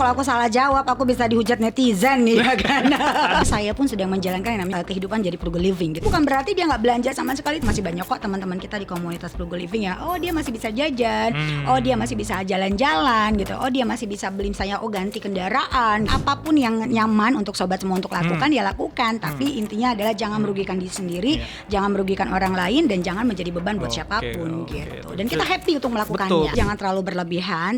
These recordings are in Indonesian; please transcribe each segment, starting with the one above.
kalau aku salah jawab, aku bisa dihujat netizen nih ya kan. Saya pun sedang menjalankan yang namanya kehidupan jadi frugal living gitu. Bukan berarti dia nggak belanja sama sekali. Masih banyak kok teman-teman kita di komunitas frugal living ya. Oh dia masih bisa jajan, oh dia masih bisa jalan-jalan gitu. Oh dia masih bisa beli misalnya ganti kendaraan. Apapun yang nyaman untuk sobat semua untuk lakukan dia lakukan. Tapi intinya adalah jangan merugikan diri sendiri, jangan merugikan orang lain, dan jangan menjadi beban buat siapapun gitu. Dan kita happy untuk melakukannya. Jangan terlalu berlebihan.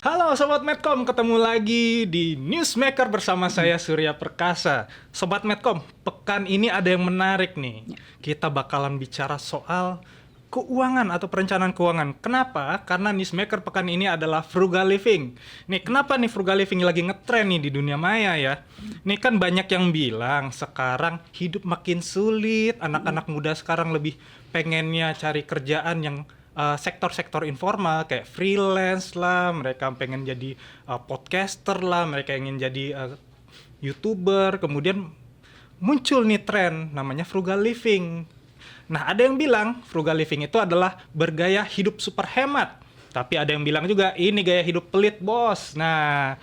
Halo Sobat Medcom, ketemu lagi di Newsmaker bersama saya Surya Perkasa. Sobat Medcom, pekan ini ada yang menarik nih. Kita bakalan bicara soal keuangan atau perencanaan keuangan. Kenapa? Karena Newsmaker pekan ini adalah frugal living. Nih, kenapa nih frugal living lagi ngetren nih di dunia maya ya? Nih kan banyak yang bilang sekarang hidup makin sulit, anak-anak muda sekarang lebih pengennya cari kerjaan yang sektor-sektor informal kayak freelance lah, mereka pengen jadi podcaster lah, mereka ingin jadi YouTuber. Kemudian muncul nih tren namanya frugal living. Nah, ada yang bilang frugal living itu adalah bergaya hidup super hemat. Tapi ada yang bilang juga ini gaya hidup pelit, bos. Nah,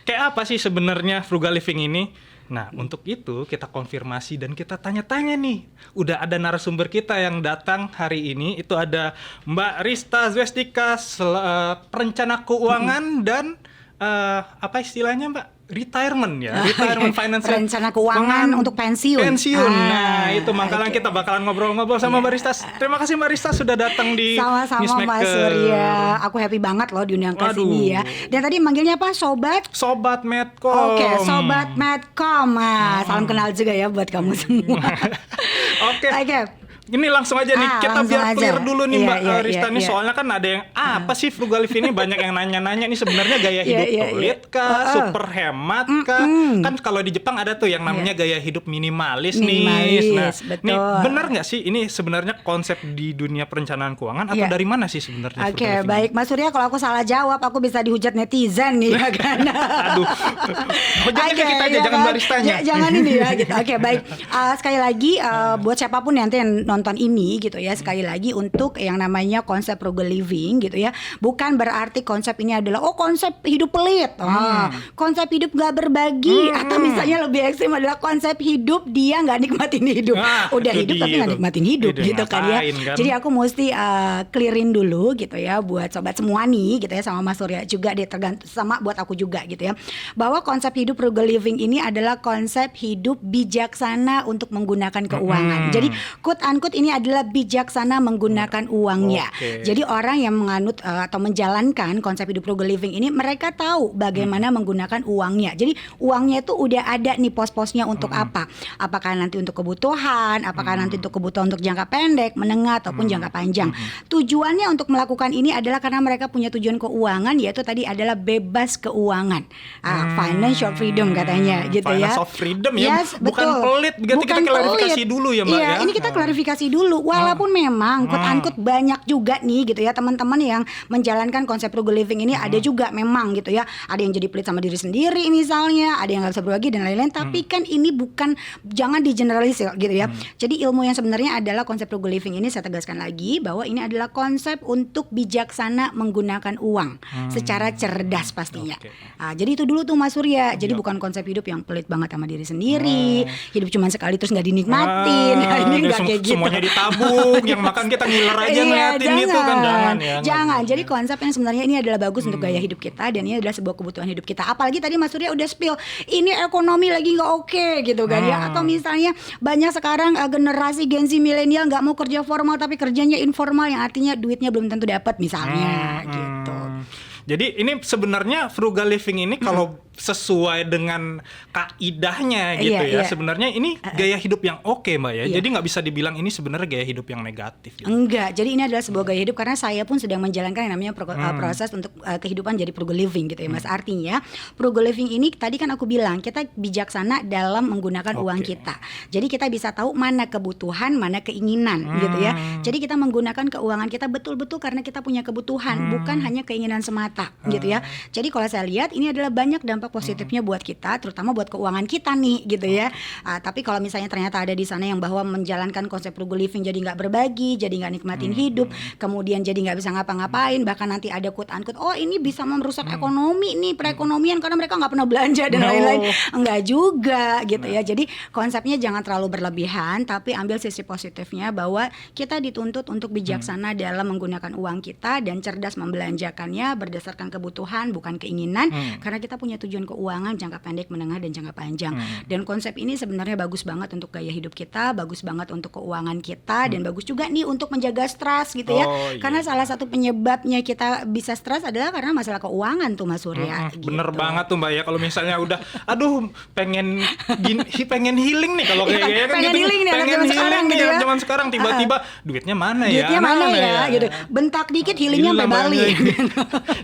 kayak apa sih sebenarnya frugal living ini? Nah, untuk itu kita konfirmasi dan kita tanya-tanya nih. Udah ada narasumber kita yang datang hari ini. Itu ada Mbak Rista Zwestika, perencana keuangan dan apa istilahnya Mbak? Retirement ya, retirement finance. Rencana keuangan untuk pensiun. Nah, itu makanya kita bakalan ngobrol-ngobrol sama Mbak Rista. Terima kasih Mbak Rista sudah datang di Sama-sama Mas Surya. Aku happy banget loh diundang ke sini ya. Dan tadi manggilnya apa? Sobat Medcom. Oke, Sobat Medcom. Salam kenal juga ya buat kamu semua. Oke. Ini langsung aja nih, kita biar clear dulu nih Mbak Rista nih. Soalnya kan ada yang, apa sih frugal living ini? Banyak yang nanya-nanya nih sebenarnya gaya hidup pelit kah? Super hemat kah? Kan kalau di Jepang ada tuh yang namanya gaya hidup minimalis nih. Nah, nih benar nggak sih ini sebenarnya konsep di dunia perencanaan keuangan atau dari mana sih sebenarnya? Oke, baik Mas Surya, kalau aku salah jawab, aku bisa dihujat netizen nih ya kan. Aduh, hujatnya ke kita aja, jangan Mbak Ristanya. Jangan ini ya gitu. Oke, baik. Sekali lagi buat siapapun nanti yang nonton ini gitu ya, sekali lagi untuk yang namanya konsep frugal living gitu ya, bukan berarti konsep ini adalah konsep hidup pelit, konsep hidup gak berbagi, atau misalnya lebih ekstrim adalah konsep hidup dia gak nikmatin hidup. Udah hidup tapi gak nikmatin hidup gitu kan ya. Jadi aku mesti clearin dulu gitu ya buat sobat semua nih gitu ya, sama Mas Surya juga deh, tergantung sama buat aku juga gitu ya, bahwa konsep hidup frugal living ini adalah konsep hidup bijaksana untuk menggunakan keuangan. Jadi quote unquote ini adalah bijaksana menggunakan uangnya. Jadi orang yang menganut atau menjalankan konsep hidup frugal living ini, mereka tahu bagaimana menggunakan uangnya. Jadi uangnya itu udah ada nih pos-posnya untuk apa. Apakah nanti untuk kebutuhan, apakah nanti untuk kebutuhan untuk jangka pendek, menengah ataupun jangka panjang. Tujuannya untuk melakukan ini adalah karena mereka punya tujuan keuangan, yaitu tadi adalah bebas keuangan. Financial freedom katanya gitu ya. Financial freedom ya, bukan pelit. Berarti kita klarifikasi dulu ya Mbak ya. Ini kita klarifikasi dulu. Walaupun memang quote-unquote banyak juga nih gitu ya teman-teman yang menjalankan konsep frugal living ini, ada juga memang gitu ya, ada yang jadi pelit sama diri sendiri misalnya, ada yang gak bisa berbagi dan lain-lain. Tapi kan ini bukan, jangan digeneralisir gitu ya. Jadi ilmu yang sebenarnya adalah konsep frugal living ini, saya tegaskan lagi bahwa ini adalah konsep untuk bijaksana menggunakan uang secara cerdas pastinya. Jadi itu dulu tuh Mas Surya. Jadi bukan konsep hidup yang pelit banget sama diri sendiri, hidup cuma sekali terus gak dinikmatin. Ini gak kayak gitu. Semuanya ditabung, yang makan kita ngiler aja ngeliatin itu kan, jangan ya. Jangan. Jadi konsep yang sebenarnya ini adalah bagus untuk gaya hidup kita, dan ini adalah sebuah kebutuhan hidup kita. Apalagi tadi Mas Surya udah spill, ini ekonomi lagi nggak oke gitu kan ya. Atau misalnya banyak sekarang generasi Gen Z milenial nggak mau kerja formal tapi kerjanya informal, yang artinya duitnya belum tentu dapat misalnya gitu. Jadi ini sebenarnya frugal living ini kalau sesuai dengan kaidahnya gitu sebenarnya ini gaya hidup yang oke Mbak ya. Jadi nggak bisa dibilang ini sebenarnya gaya hidup yang negatif gitu. Enggak, jadi ini adalah sebuah gaya hidup karena saya pun sedang menjalankan yang namanya proses untuk kehidupan jadi frugal living gitu ya Mas. Artinya frugal living ini tadi kan aku bilang kita bijaksana dalam menggunakan uang kita. Jadi kita bisa tahu mana kebutuhan, mana keinginan gitu ya. Jadi kita menggunakan keuangan kita betul-betul karena kita punya kebutuhan, bukan hanya keinginan semata gitu ya. Jadi kalau saya lihat ini adalah banyak dampak dampak positifnya buat kita, terutama buat keuangan kita nih gitu ya. Tapi kalau misalnya ternyata ada di sana yang bahwa menjalankan konsep frugal living jadi nggak berbagi, jadi nggak nikmatin hidup, kemudian jadi nggak bisa ngapa-ngapain, bahkan nanti ada quote-unquote, oh ini bisa merusak ekonomi nih, perekonomian karena mereka nggak pernah belanja dan lain-lain. Enggak juga gitu ya. Jadi konsepnya jangan terlalu berlebihan, tapi ambil sisi positifnya bahwa kita dituntut untuk bijaksana dalam menggunakan uang kita dan cerdas membelanjakannya berdasarkan kebutuhan bukan keinginan, karena kita punya tujuan keuangan jangka pendek, menengah dan jangka panjang. Dan konsep ini sebenarnya bagus banget untuk gaya hidup kita, bagus banget untuk keuangan kita, dan bagus juga nih untuk menjaga stres gitu ya. Karena salah satu penyebabnya kita bisa stres adalah karena masalah keuangan tuh Mas Surya. Gitu. Bener banget tuh Mbak ya, kalau misalnya udah aduh pengen healing nih kalau kayak kan pengen gitu, healing nih pengen anak zaman sekarang gitu ya. zaman sekarang tiba-tiba duitnya mana ya? Duitnya mana ya gitu. Bentak dikit healingnya sampai Bali.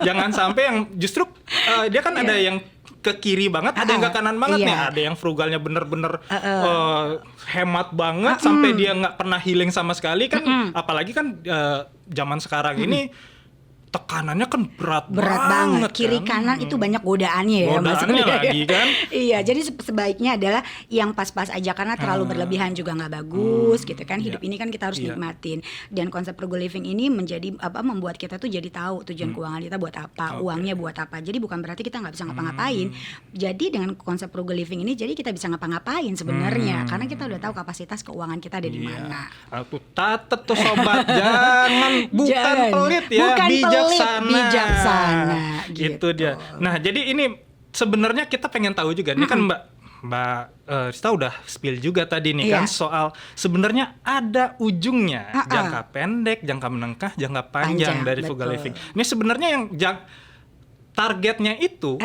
Jangan sampai yang justru dia kan ada yang ke kiri banget, ada yang ke kanan banget nih. Ada yang frugalnya bener-bener hemat banget sampai dia nggak pernah healing sama sekali kan. Apalagi kan zaman sekarang ini tekanannya kan berat banget. Kiri kan? kanan itu banyak godaannya ya Mas. Lagi kan. Iya, jadi sebaiknya adalah yang pas-pas aja karena terlalu berlebihan juga nggak bagus gitu kan. Hidup ini kan kita harus nikmatin. Dan konsep frugal living ini menjadi membuat kita tuh jadi tahu tujuan keuangan kita buat apa, uangnya buat apa. Jadi bukan berarti kita nggak bisa ngapa-ngapain. Jadi dengan konsep frugal living ini jadi kita bisa ngapa-ngapain sebenarnya karena kita udah tahu kapasitas keuangan kita ada di mana. Aku tatet tuh sobat, bukan pelit ya, bukan bijaksana gitu. Itu dia. Nah, jadi ini sebenarnya kita pengen tahu juga. Ini kan Mbak Rista udah spill juga tadi nih kan soal sebenarnya ada ujungnya, jangka pendek, jangka menengah, jangka panjang dari frugal living. Ini sebenarnya yang targetnya itu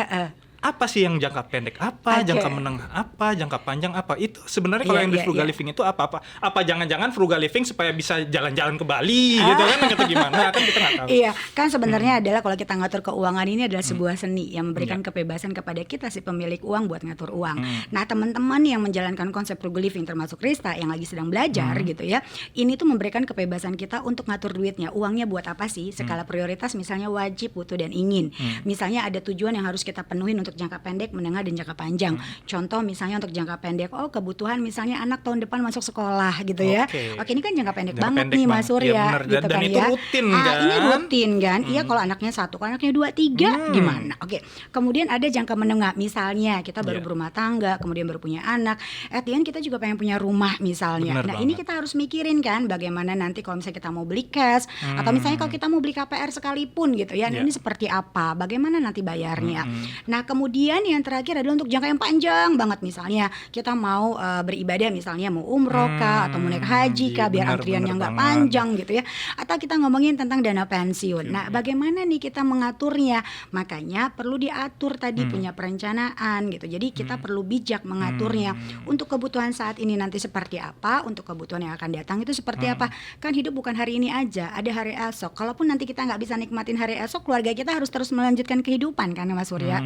apa sih yang jangka pendek apa, jangka menengah apa, jangka panjang apa? Itu sebenarnya kalau yang di frugal living itu apa? Apa jangan-jangan frugal living supaya bisa jalan-jalan ke Bali gitu kan atau gimana? Kan kita nggak tahu. Iya, kan sebenarnya adalah kalau kita ngatur keuangan ini adalah sebuah seni yang memberikan kebebasan kepada kita si pemilik uang buat ngatur uang. Nah, teman-teman yang menjalankan konsep frugal living termasuk Rista yang lagi sedang belajar gitu ya. Ini tuh memberikan kebebasan kita untuk ngatur duitnya. Uangnya buat apa sih? Skala prioritas misalnya wajib, butuh dan ingin. Misalnya ada tujuan yang harus kita penuhin untuk jangka pendek, menengah dan jangka panjang. Contoh misalnya untuk jangka pendek, kebutuhan misalnya anak tahun depan masuk sekolah gitu ya. Oke, ini kan jangka pendek banget nih Mas Surya gitu dan kan itu ya. rutin kan? Ini rutin kan. Iya, kalau anaknya 1, kalau anaknya 2, 3 gimana? Oke. Kemudian ada jangka menengah, misalnya kita baru berumah tangga, kemudian baru punya anak. At the end kita juga pengen punya rumah misalnya. Bener ini kita harus mikirin kan bagaimana nanti kalau misalnya kita mau beli cash atau misalnya kalau kita mau beli KPR sekalipun gitu ya. Ini seperti apa? Bagaimana nanti bayarnya? Nah, kemudian yang terakhir adalah untuk jangka yang panjang banget, misalnya kita mau beribadah, misalnya mau umroh kah atau mau naik haji kah, biar antriannya nggak panjang gitu ya, atau kita ngomongin tentang dana pensiun. Nah, bagaimana nih kita mengaturnya? Makanya perlu diatur tadi, punya perencanaan gitu. Jadi kita perlu bijak mengaturnya. Untuk kebutuhan saat ini nanti seperti apa, untuk kebutuhan yang akan datang itu seperti apa. Kan hidup bukan hari ini aja, ada hari esok. Kalaupun nanti kita nggak bisa nikmatin hari esok, keluarga kita harus terus melanjutkan kehidupan kan Mas Surya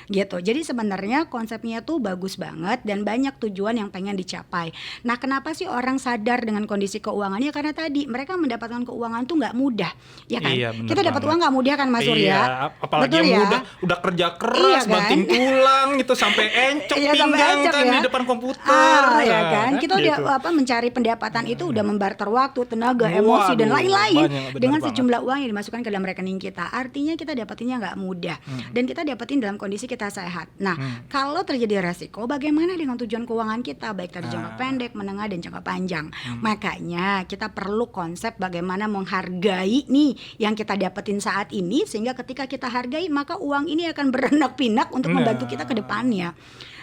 gitu. Jadi sebenarnya konsepnya tuh bagus banget dan banyak tujuan yang pengen dicapai. Nah, kenapa sih orang sadar dengan kondisi keuangannya? Karena tadi mereka mendapatkan keuangan tuh nggak mudah, ya kan? Iya, kita dapat uang nggak mudah kan Mas Surya? Iya, apalagi betul yang ya? udah kerja keras, kan? banting tulang gitu sampai encok pinggang kan di depan komputer. Ya kan? Kita gitu. udah mencari pendapatan itu udah membarter waktu, tenaga, emosi dan lain-lain dengan sejumlah uang yang dimasukkan ke dalam rekening kita. Artinya kita dapatinnya nggak mudah dan kita dapatin dalam kondisi kita sehat. Nah, kalau terjadi resiko, bagaimana dengan tujuan keuangan kita, baik tadi jangka pendek, menengah dan jangka panjang. Makanya kita perlu konsep bagaimana menghargai nih yang kita dapetin saat ini, sehingga ketika kita hargai maka uang ini akan beranak pinak untuk membantu kita ke depannya.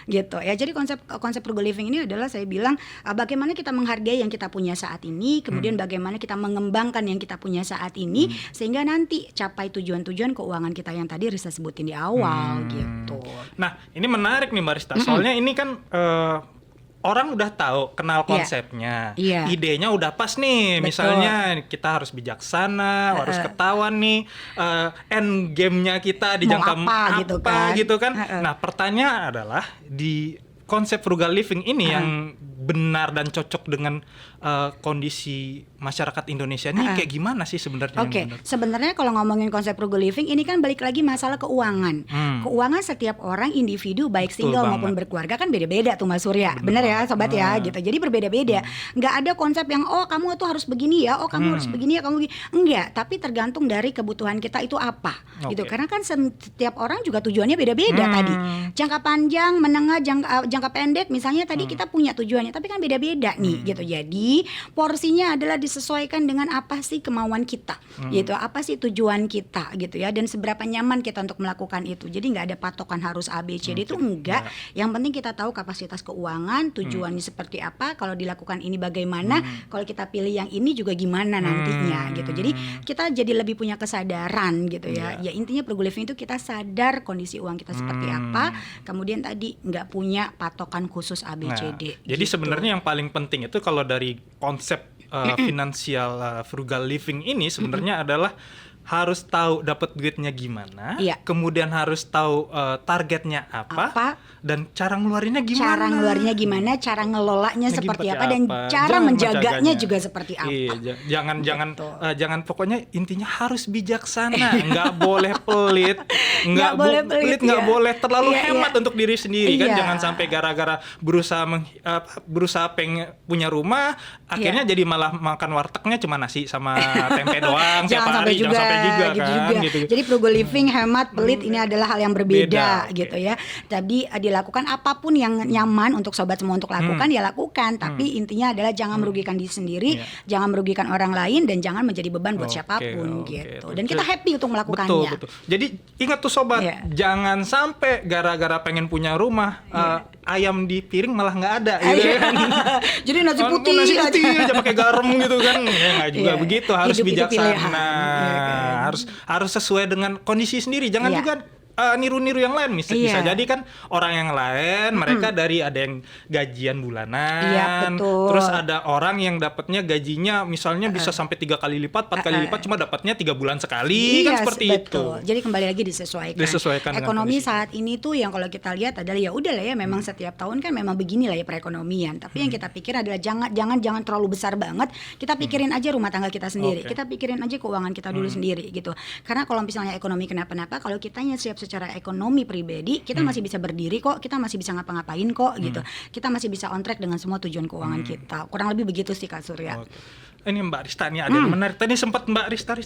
Gitu ya. Jadi konsep frugal living ini adalah saya bilang bagaimana kita menghargai yang kita punya saat ini, kemudian bagaimana kita mengembangkan yang kita punya saat ini sehingga nanti capai tujuan-tujuan keuangan kita yang tadi Rista sebutin di awal gitu. Nah, ini menarik nih Mbak Rista. Soalnya ini kan orang udah tahu, kenal konsepnya, idenya udah pas nih. Betul. Misalnya kita harus bijaksana, harus ketahuan nih end game-nya kita di jangka apa gitu kan. Nah, pertanyaan adalah di konsep frugal living ini yang benar dan cocok dengan kondisi masyarakat Indonesia ini kayak gimana sih sebenarnya? Oke, sebenarnya kalau ngomongin konsep frugal living ini kan balik lagi masalah keuangan. Keuangan setiap orang individu baik Betul single banget. maupun berkeluarga kan beda-beda tuh Mas Surya. Bener ya sobat ya gitu. Jadi berbeda-beda. Nggak ada konsep yang kamu tuh harus begini ya, kamu harus begini ya, kamu begini. Enggak, tapi tergantung dari kebutuhan kita itu apa. Gitu. Karena kan setiap orang juga tujuannya beda-beda tadi. Jangka panjang, menengah, jangka pendek misalnya tadi kita punya tujuannya, tapi kan beda-beda nih gitu. Jadi porsinya adalah disesuaikan dengan apa sih kemauan kita gitu, apa sih tujuan kita gitu ya, dan seberapa nyaman kita untuk melakukan itu. Jadi nggak ada patokan harus A B C D itu enggak. Yang penting kita tahu kapasitas keuangan, tujuannya seperti apa, kalau dilakukan ini bagaimana, kalau kita pilih yang ini juga gimana nantinya gitu. Jadi kita jadi lebih punya kesadaran gitu ya. Ya intinya frugal living itu kita sadar kondisi uang kita seperti apa, kemudian tadi nggak punya patokan khusus A B C D. Jadi gitu. sebenarnya yang paling penting itu kalau dari konsep finansial frugal living ini sebenarnya adalah harus tahu dapat duitnya gimana, kemudian harus tahu targetnya apa, dan cara ngeluarinnya gimana. Cara ngeluarinnya gimana, cara ngelolanya seperti apa, dan cara menjaganya juga seperti apa. Iya, jangan pokoknya intinya harus bijaksana, nggak boleh pelit, nggak boleh terlalu hemat untuk diri sendiri kan. Jangan sampai gara-gara berusaha pengen punya rumah, akhirnya jadi malah makan wartegnya cuma nasi sama tempe doang tiap hari. Jangan sampai juga gitu kan. juga. Gitu. Jadi frugal living, hemat, pelit ini adalah hal yang berbeda gitu ya. Jadi dilakukan apapun yang nyaman untuk sobat semua untuk lakukan ya lakukan. Tapi intinya adalah jangan merugikan diri sendiri, jangan merugikan orang lain, dan jangan menjadi beban buat siapapun gitu. Dan kita happy untuk melakukannya. Betul. Jadi ingat tuh sobat, jangan sampai gara-gara pengen punya rumah ayam di piring malah nggak ada gitu kan. Jadi nasi putih aja pakai garam gitu kan. Ya nggak juga begitu, harus Hidup bijaksana. Harus sesuai dengan kondisi sendiri. Jangan juga niru-niru yang lain. Bisa jadi kan orang yang lain mereka dari ada yang gajian bulanan, terus ada orang yang dapatnya gajinya misalnya bisa sampai 3 kali lipat, 4 kali lipat, cuma dapatnya 3 bulan sekali kan seperti itu. Jadi kembali lagi disesuaikan. Ekonomi saat ini tuh yang kalau kita lihat adalah ya udah lah ya, memang setiap tahun kan memang beginilah ya perekonomian. Tapi yang kita pikir adalah jangan terlalu besar banget. Kita pikirin aja rumah tangga kita sendiri. Kita pikirin aja keuangan kita dulu sendiri gitu. Karena kalau misalnya ekonomi kenapa-napa, kalau kitanya siap secara ekonomi pribadi, kita masih bisa berdiri kok, kita masih bisa ngapa-ngapain kok gitu. Kita masih bisa on track dengan semua tujuan keuangan kita. Kurang lebih begitu sih Kak Surya. Ini Mbak Rista nih ada yang menarik. Tadi sempat Mbak Rista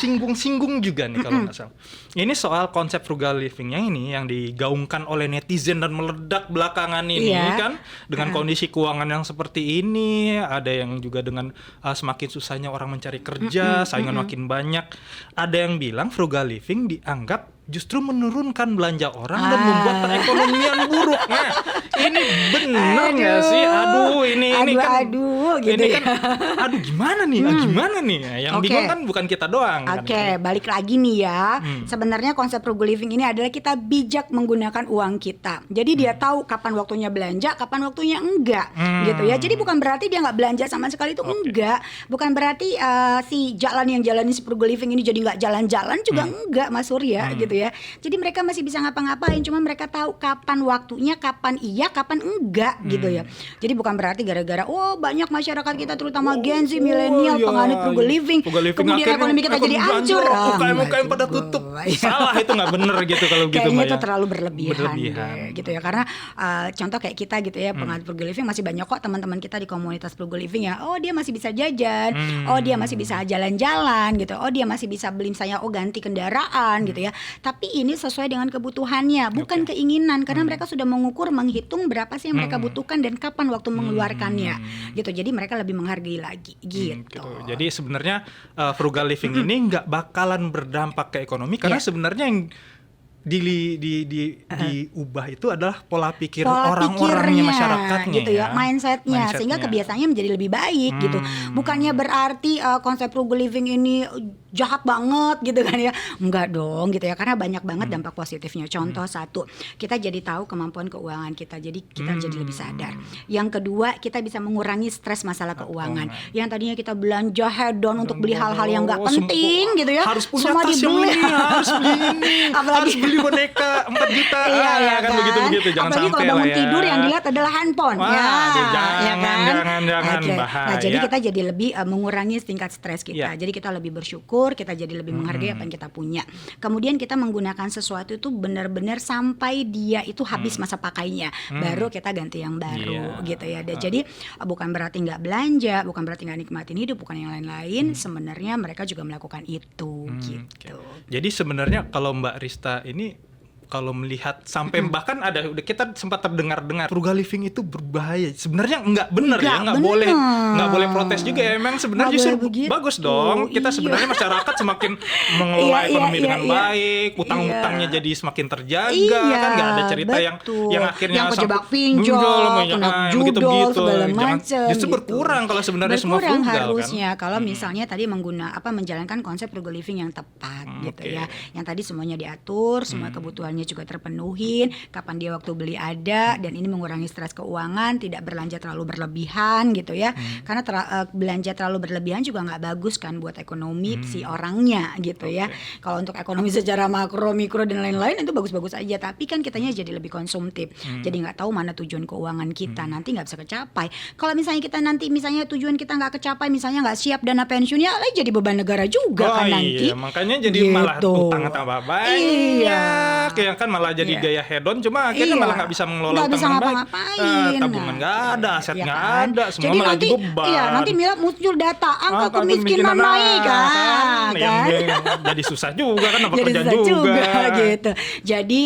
singgung-singgung juga nih kalau nggak salah. Ini soal konsep frugal livingnya ini yang digaungkan oleh netizen dan meledak belakangan ini kan, dengan kondisi keuangan yang seperti ini. Ada yang juga dengan semakin susahnya orang mencari kerja, saingan makin banyak. Ada yang bilang frugal living dianggap justru menurunkan belanja orang dan membuat perekonomian buruk. Nah, ini benar nggak sih? Gimana nih? Gimana nih? Yang bingung kan bukan kita doang. Balik lagi nih ya. Sebenarnya konsep frugal living ini adalah kita bijak menggunakan uang kita. Jadi dia tahu kapan waktunya belanja, kapan waktunya enggak, gitu ya. Jadi bukan berarti dia nggak belanja sama sekali, itu enggak. Bukan berarti si jalani si frugal living ini jadi nggak jalan-jalan juga enggak, Mas Surya, gitu ya. Jadi mereka masih bisa ngapa-ngapain, cuma mereka tahu kapan waktunya, kapan iya, kapan enggak, gitu ya. Jadi bukan berarti gara-gara banyak masyarakat kita terutama Gen Z, milenial, penganut frugal living, kemudian ekonomi kita jadi hancur. UKM pada tutup. Salah, itu nggak bener gitu kalau gitu. Kayaknya itu terlalu berlebihan. Gitu ya. Karena contoh kayak kita gitu ya, penganut frugal living masih banyak kok teman-teman kita di komunitas frugal living ya. Dia masih bisa jajan, dia masih bisa jalan-jalan gitu. Dia masih bisa beli misalnya ganti kendaraan gitu ya. Tapi ini sesuai dengan kebutuhannya, bukan keinginan, karena mereka sudah mengukur, menghitung berapa sih yang mereka butuhkan dan kapan waktu mengeluarkannya, gitu. Jadi mereka lebih menghargai lagi, gitu. Jadi sebenarnya frugal living ini nggak bakalan berdampak ke ekonomi, karena sebenarnya yang diubah itu adalah pola pikir orang-orangnya, masyarakatnya gitu ya, mindsetnya, sehingga kebiasaannya menjadi lebih baik gitu. Bukannya berarti konsep frugal living ini jahat banget gitu kan ya, enggak dong gitu ya, karena banyak banget dampak positifnya. Contoh satu, kita jadi tahu kemampuan keuangan kita, jadi kita jadi lebih sadar. Yang kedua, kita bisa mengurangi stres masalah keuangan. Yang tadinya kita belanja hedon untuk beli hal-hal yang nggak penting gitu ya, harus punya semua tas dibeli, yang ini, harus beli ini, apalagi harus beli beli boneka 4 juta. Iya, Kan begitu-begitu, jangan apalagi sampai kalau bangun lah ya. tidur yang dilihat adalah handphone. Wah, jangan, Oke. bahaya. Nah, jadi kita jadi lebih mengurangi tingkat stres kita. Iya. Jadi kita lebih bersyukur, kita jadi lebih menghargai apa yang kita punya. Kemudian kita menggunakan sesuatu itu benar-benar sampai dia itu habis masa pakainya, baru kita ganti yang baru, Iya. gitu ya. Dan jadi bukan berarti nggak belanja, bukan berarti nggak nikmatin hidup, bukan yang lain-lain. Sebenarnya mereka juga melakukan itu, gitu. Jadi sebenarnya kalau Mbak Rista ini kalau melihat sampai bahkan udah kita sempat terdengar frugal living itu berbahaya. Sebenarnya nggak benar ya, nggak boleh protes juga ya. Memang sebenarnya Nggak justru boleh begitu. bagus dong. Kita Iya. sebenarnya masyarakat semakin mengelola ekonomi dengan iya. baik, utang-utangnya jadi semakin terjaga, Iya, kan nggak ada cerita betul. yang akhirnya Yang kejebak sampai pinjol, kena judol, begitu-begitu. segala Jangan- macam Justru gitu. berkurang kalau sebenarnya semua Berkurang frugal harusnya kan. kalau misalnya tadi menjalankan konsep frugal living yang tepat gitu oke. ya. Yang tadi semuanya diatur, semua kebutuhannya juga terpenuhin, kapan dia waktu beli ada, dan ini mengurangi stres keuangan, tidak belanja terlalu berlebihan gitu ya. Karena belanja terlalu berlebihan juga nggak bagus kan buat ekonomi si orangnya gitu ya. Kalau untuk ekonomi secara makro, mikro dan lain-lain itu bagus-bagus aja, tapi kan kitanya jadi lebih konsumtif. Jadi nggak tahu mana tujuan keuangan kita, nanti nggak bisa kecapai. Kalau misalnya kita nanti tujuan kita nggak kecapai, misalnya nggak siap dana pensiun, ya jadi beban negara juga kan nanti. Iya, makanya jadi malah Gitu. utang tambah banyak. Iya. Kayak kan malah jadi Iya. gaya hedon, cuma akhirnya Iya. malah nggak bisa mengelola Nggak utang bisa dengan baik. ngapa-ngapain. Tabungan nggak ada, aset Iya nggak kan? ada, semua Jadi malah nanti, jadi beban. iya, nanti muncul data angka Angka kemiskinan naik kan. Jadi susah juga kan, apa Jadi kerja susah juga. gitu. Jadi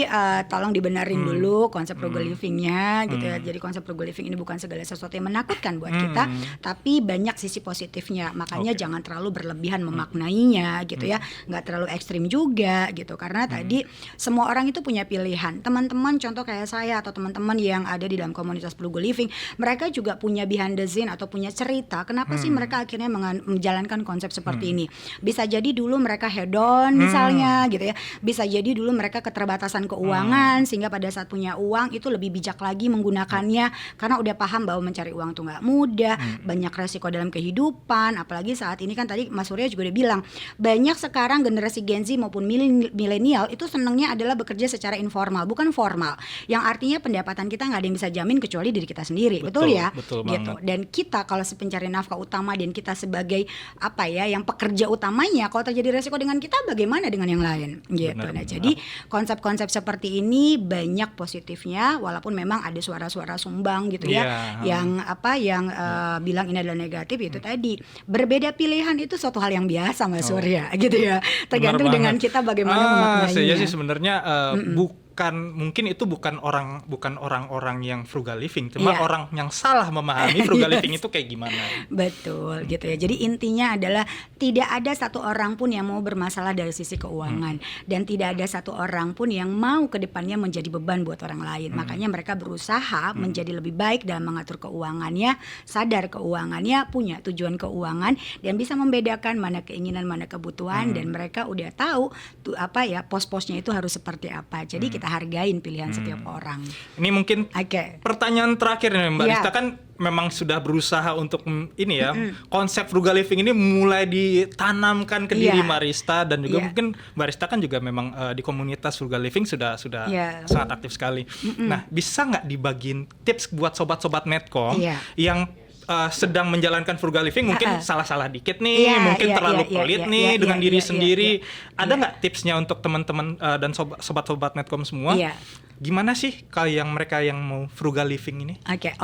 tolong dibenerin dulu konsep frugal livingnya gitu ya. Jadi konsep frugal living ini bukan segala sesuatu yang menakutkan buat kita, tapi banyak sisi positifnya. Makanya jangan terlalu berlebihan memaknainya gitu ya. Nggak terlalu ekstrim juga gitu. Karena tadi semua orang itu punya pilihan. Teman-teman contoh kayak saya atau teman-teman yang ada di dalam komunitas frugal living, mereka juga punya behind the scene atau punya cerita. Kenapa sih mereka akhirnya menjalankan konsep seperti ini? Bisa jadi dulu mereka hedon misalnya gitu ya. Bisa jadi dulu mereka keterbatasan keuangan sehingga pada saat punya uang itu lebih bijak lagi menggunakannya karena udah paham bahwa mencari uang tuh nggak mudah, banyak resiko dalam kehidupan. Apalagi saat ini kan tadi Mas Surya juga udah bilang banyak sekarang generasi Gen Z maupun milenial itu senangnya adalah bekerja secara informal bukan formal, yang artinya pendapatan kita nggak ada yang bisa jamin kecuali diri kita sendiri. Betul ya? Betul Gitu. banget. Dan kita kalau si pencari nafkah utama dan kita sebagai yang pekerja utamanya, kalau terjadi resiko dengan kita bagaimana dengan yang lain gitu. Nah, jadi konsep-konsep seperti ini banyak positifnya walaupun memang ada suara-suara sumbang gitu ya yang bilang ini adalah negatif. Itu tadi berbeda pilihan itu suatu hal yang biasa Mas Surya gitu ya. Tergantung Benar dengan banget. kita bagaimana memaknainya. Saya sih sebenarnya mungkin itu bukan orang-orang yang frugal living, cuma Iya. orang yang salah memahami frugal living itu kayak gimana. Betul gitu ya. Jadi intinya adalah tidak ada satu orang pun yang mau bermasalah dari sisi keuangan dan tidak ada satu orang pun yang mau ke depannya menjadi beban buat orang lain. Makanya mereka berusaha menjadi lebih baik dalam mengatur keuangannya, sadar keuangannya, punya tujuan keuangan dan bisa membedakan mana keinginan, mana kebutuhan dan mereka udah tahu tuh pos-posnya itu harus seperti apa. Jadi kita hargain pilihan setiap orang. Ini mungkin Oke. pertanyaan terakhir nih Mbak Iya. Rista, kan memang sudah berusaha untuk konsep frugal living ini mulai ditanamkan ke diri Iya. Mbak Rista dan juga Iya. mungkin Mbak Rista kan juga memang di komunitas frugal living sudah Iya. sangat aktif sekali. Nah, bisa nggak dibagiin tips buat sobat-sobat Medcom Iya. yang sedang menjalankan frugal living, mungkin salah-salah dikit nih, Iya, mungkin iya, terlalu iya, pelit iya, nih iya, dengan iya, diri iya, sendiri. iya, Ada iya. nggak tipsnya untuk teman-teman dan sobat-sobat Medcom semua? Iya. Gimana sih kalau mereka yang mau frugal living ini? Oke.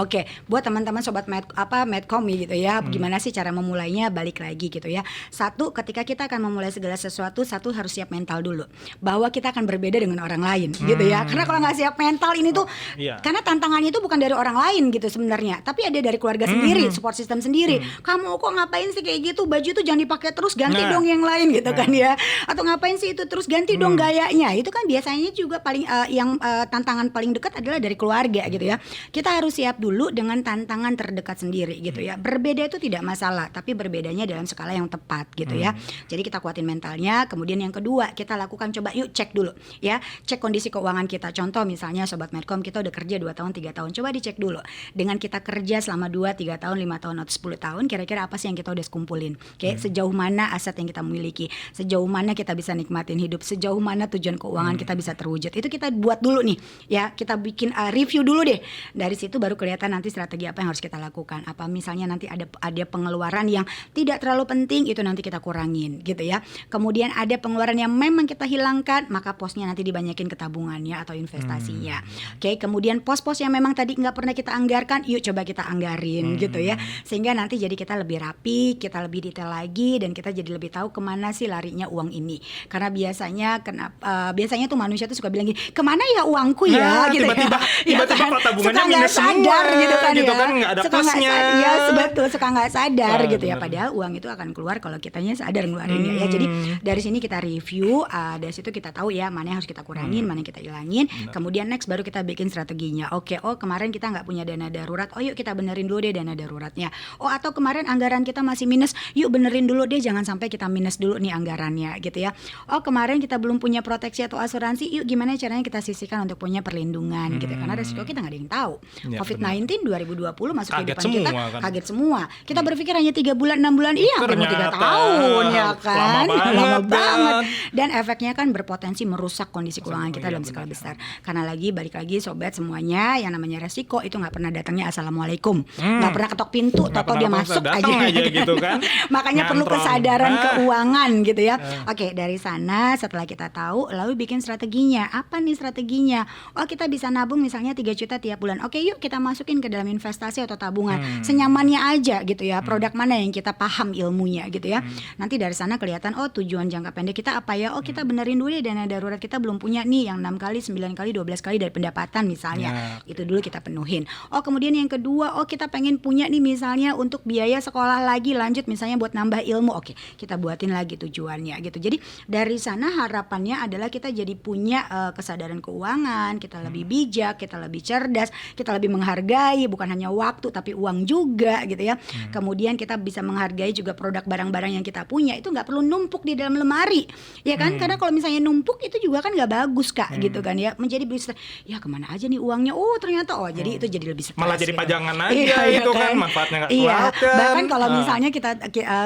Buat teman-teman sobat Medcom gitu ya, gimana sih cara memulainya? Balik lagi gitu ya. Satu, ketika kita akan memulai segala sesuatu, harus siap mental dulu. Bahwa kita akan berbeda dengan orang lain gitu ya. Karena kalau nggak siap mental ini tuh, Iya. karena tantangannya itu bukan dari orang lain gitu sebenarnya, tapi ada dari keluarga sendiri, support system sendiri. Kamu kok ngapain sih kayak gitu? Baju itu jangan dipakai terus, ganti Nah. dong yang lain gitu kan ya. Atau ngapain sih itu terus ganti dong gayanya. Itu kan biasanya juga paling yang tantangan paling dekat adalah dari keluarga gitu ya. Kita harus siap dulu dengan tantangan terdekat sendiri gitu ya. Berbeda itu tidak masalah, tapi berbedanya dalam skala yang tepat gitu ya. Jadi kita kuatin mentalnya. Kemudian yang kedua, kita lakukan, coba yuk cek dulu ya. Cek kondisi keuangan kita. Contoh misalnya Sobat Medcom, kita udah kerja 2 tahun 3 tahun. Coba dicek dulu. Dengan kita kerja selama 2, 3 tahun, 5 tahun atau 10 tahun, kira-kira apa sih yang kita udah kumpulin? Kayak sejauh mana aset yang kita miliki, sejauh mana kita bisa nikmatin hidup, sejauh mana tujuan keuangan kita bisa terwujud. Itu kita buat dulu nih ya. Kita bikin review dulu deh. Dari situ baru kelihatan nanti strategi apa yang harus kita lakukan. Apa misalnya nanti ada pengeluaran yang tidak terlalu penting, itu nanti kita kurangin gitu ya. Kemudian ada pengeluaran yang memang kita hilangkan, maka posnya nanti dibanyakin ke tabungannya atau investasinya. Oke, kemudian pos-pos yang memang tadi nggak pernah kita anggarkan, yuk coba kita anggarin gitu ya. Sehingga nanti jadi kita lebih rapi, kita lebih detail lagi, dan kita jadi lebih tahu kemana sih larinya uang ini. Karena biasanya tuh manusia tuh suka bilang gini, kemana ya uangku ya, gitu tiba-tiba kalau tabungannya minus sadar semua, gitu kan nggak ada plusnya. Ya betul, suka nggak sadar gitu ya. Padahal uang itu akan keluar kalau kitanya sadar ngeluarinnya ya. Jadi dari sini kita review, dari situ kita tahu ya mana yang harus kita kurangin, mana yang kita hilangin. Kemudian next baru kita bikin strateginya. Oke, kemarin kita nggak punya dana darurat, yuk kita benerin dulu deh dana daruratnya. Atau kemarin anggaran kita masih minus, yuk benerin dulu deh, jangan sampai kita minus dulu nih anggarannya gitu ya. Kemarin kita belum punya proteksi atau asuransi, yuk gimana caranya kita sisihkan untuk punya perlindungan gitu. Karena resiko kita nggak ada yang tahu. Ya, COVID-19 2020 masuk kaget kehidupan semua, kita, kan? Kaget semua. Kita berpikir hanya 3 bulan, 6 bulan, iya hampir 3 tahun ya kan. Lama banget. Dan efeknya kan berpotensi merusak kondisi keuangan kita dalam skala besar. Karena balik lagi sobat semuanya, yang namanya resiko itu nggak pernah datangnya assalamualaikum, nggak pernah ketok pintu, toto dia masuk aja gitu kan. Makanya perlu Nyantrong. kesadaran keuangan gitu ya. Oke, dari sana setelah kita tahu, lalu bikin strateginya. Apa nih strateginya? Kita bisa nabung misalnya 3 juta tiap bulan. Oke, yuk kita masukin ke dalam investasi atau tabungan. Senyamannya aja gitu ya. Produk mana yang kita paham ilmunya gitu ya. Nanti dari sana kelihatan tujuan jangka pendek kita apa ya. Kita benerin dulu deh dana darurat kita belum punya nih yang 6 kali, 9 kali, 12 kali dari pendapatan misalnya. Itu dulu kita penuhin. Kemudian yang kedua, kita pengen punya nih misalnya untuk biaya sekolah lagi lanjut misalnya buat nambah ilmu. Oke, kita buatin lagi tujuannya gitu. Jadi dari sana harapannya adalah kita jadi punya kesadaran keuangan, kita lebih bijak, kita lebih cerdas, kita lebih menghargai bukan hanya waktu tapi uang juga gitu ya. Kemudian kita bisa menghargai juga produk barang-barang yang kita punya, itu nggak perlu numpuk di dalam lemari ya kan. Karena kalau misalnya numpuk itu juga kan nggak bagus Kak gitu kan ya. Menjadi bisa ya kemana aja nih uangnya, ternyata jadi itu jadi lebih stres, malah jadi gitu. pajangan aja itu kan manfaatnya nggak kelihatan. Bahkan kalau misalnya kita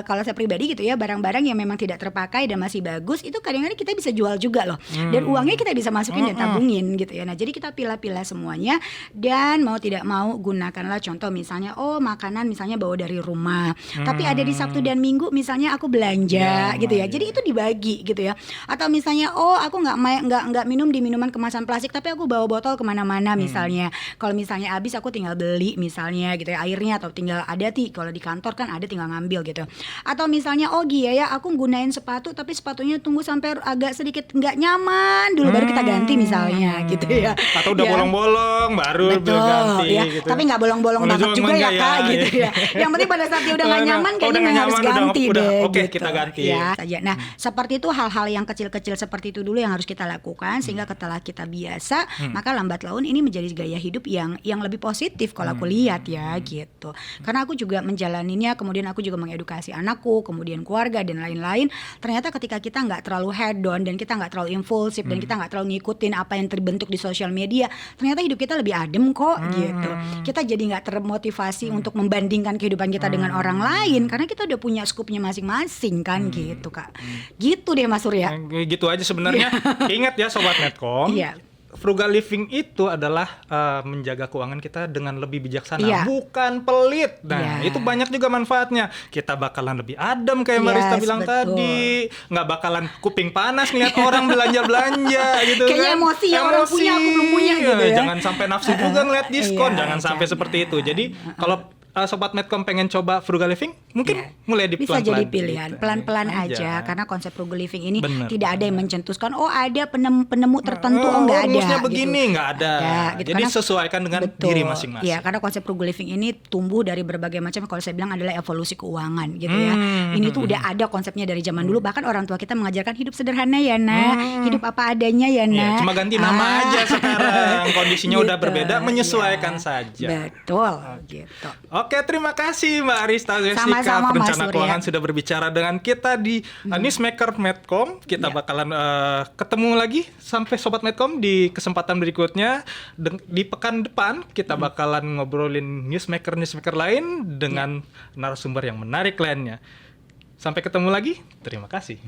kalau saya pribadi gitu ya, barang-barang yang memang tidak terpakai dan masih bagus itu kadang-kadang kita bisa jual juga loh. Dan uangnya kita bisa masukin dan tabungin gitu ya. Nah, jadi kita pilah-pilah semuanya, dan mau tidak mau gunakanlah contoh misalnya makanan misalnya bawa dari rumah. Tapi ada di Sabtu dan Minggu misalnya aku belanja gitu ya. Jadi itu dibagi gitu ya. Atau misalnya aku nggak minum di minuman kemasan plastik tapi aku bawa botol kemana-mana misalnya. Kalau misalnya habis aku tinggal beli misalnya gitu ya airnya, atau tinggal ada kalau di kantor kan ada tinggal ngambil gitu. Atau misalnya aku gunain sepatu tapi sepatunya tunggu sampai agak sedikit nggak nyaman dulu baru kita ganti misalnya gitu ya. Atau udah bolong-bolong baru ganti ya. gitu. Tapi nggak bolong-bolong banget juga ya Kak gitu ya. Yang penting pada saat dia udah nggak nyaman kayaknya memang harus ganti deh. Oke, gitu. kita ganti Ya saja. Nah seperti itu, hal-hal yang kecil-kecil seperti itu dulu yang harus kita lakukan sehingga setelah kita biasa maka lambat laun ini menjadi gaya hidup yang lebih positif kalau aku lihat ya gitu. Karena aku juga menjalaninya, kemudian aku juga mengedukasi anakku, kemudian keluarga dan lain-lain. Ternyata ketika kita nggak terlalu head on dan kita nggak terlalu impulsif dan kita nggak terlalu ngikutin apa yang terbentuk di sosial media, ternyata hidup kita lebih adem kok gitu. Kita jadi nggak termotivasi untuk membandingkan kehidupan kita dengan orang lain karena kita udah punya skupnya masing-masing kan gitu Kak. Gitu deh Mas Surya. Gitu aja sebenarnya. Ingat ya Sobat Medcom. Iya. Frugal living itu adalah menjaga keuangan kita dengan lebih bijaksana, Iya. bukan pelit. Nah, Iya. itu banyak juga manfaatnya. Kita bakalan lebih adem kayak Mbak Rista bilang betul. tadi. Nggak bakalan kuping panas ngeliat orang belanja-belanja gitu Kayaknya kan. emosi ya, orang punya, aku belum punya gitu ya. Jangan sampai nafsu juga ngeliat diskon. Iya, jangan sampai seperti itu. Jadi kalau Sobat Medcom pengen coba frugal living, mungkin Iya. mulai di Bisa pelan-pelan jadi pilihan, gitu. pelan-pelan Aja. aja karena konsep frugal living ini Bener, tidak ada yang mencetuskan oh ada penemu tertentu, oh nggak ada rumusnya gitu. begini, nggak ada. gitu. Jadi Karena- sesuaikan dengan betul. diri masing-masing. Iya, karena konsep frugal living ini tumbuh dari berbagai macam, kalau saya bilang adalah evolusi keuangan gitu ya. Ini tuh udah ada konsepnya dari zaman dulu, bahkan orang tua kita mengajarkan hidup sederhana ya nak, hidup apa adanya ya Iya, nak. cuma ganti nama aja sekarang. Kondisinya udah Gitu, berbeda, menyesuaikan iya. saja. Betul, gitu. Oke, terima kasih Mbak Arista Jessica, Sama-sama, Mas perencana Surya. keuangan sudah berbicara dengan kita di Newsmaker Medcom. Kita Ya. bakalan ketemu lagi sampai Sobat Medcom di kesempatan berikutnya. Di pekan depan kita bakalan ngobrolin newsmaker lain dengan narasumber yang menarik lainnya. Sampai ketemu lagi. Terima kasih.